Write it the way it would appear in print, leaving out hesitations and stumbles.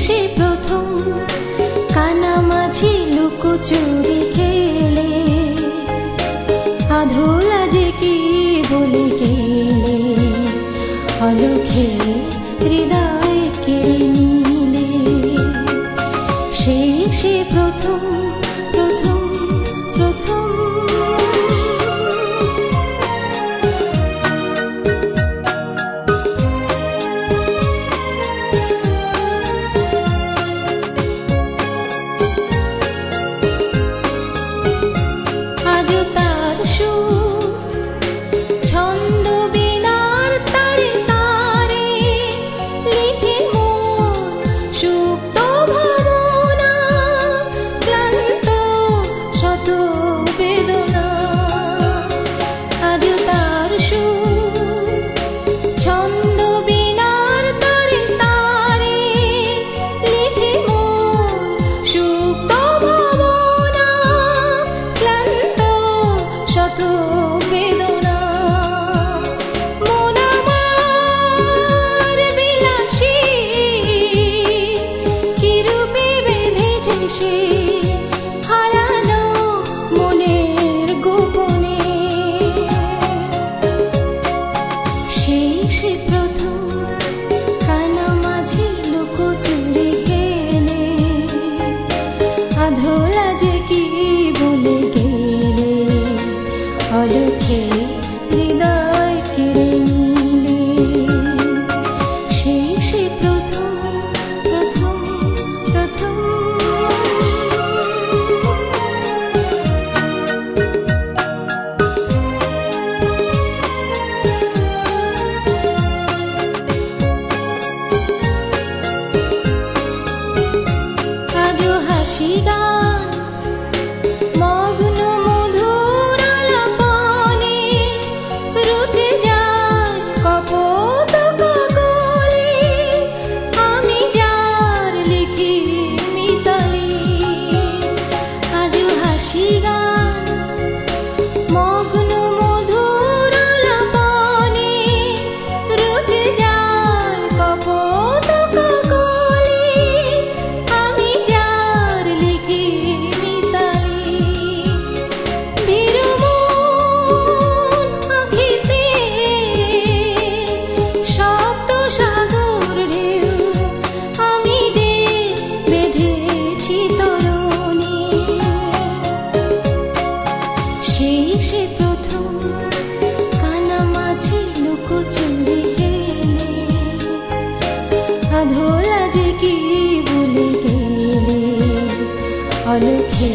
সে প্রথম কানামাছি লুকোচুরি খেলে, আধোলা যে কি বলে গেলে, অলক্ষে হৃদয় কেড়ে নিলে। সে প্রথম প্রথম প্রথম। আজও তার সুর ছন্দ বিনার তারে তারে লিখে মোর সুপ্ত ভাবনা, ক্লান্ত শত বেদনা। আজও তার সুর ছন্দ বিনার তারে তারে লিখে মোর সুপ্ত ভাবনা, ক্লান্ত শত বেদনা। মন আমার বিলাসী কিরূপে বেঁধেছে সে, হারানো মনের গোপনে। সে প্রথম কানামাছি লুকোচুরি খেলে, আধোলা যে কি বলে গেলে, অলক্ষে হৃদয় কেড়ে নিলে। সে প্রথম প্রথম প্রথম। আজও হাসি গান মগ্ন মধুর আলাপনে, রুচে যায় কপোত কাকলি, আমি যার লিখি মিতালি। আজও হাসি গান মগ্ন মধুর আলাপনে, রুচে যায় কপোত কাকলি, আমি যার লিখি মিতালি। বিরমণ আঁখিতে সপ্ত সাগর ঢেউ, আমি যে বেঁধেছি তরণী। সে প্রথম কানামাছি লুকোচুরি খেলে, আধোলা যে কি বলে গেলে, অলক্ষে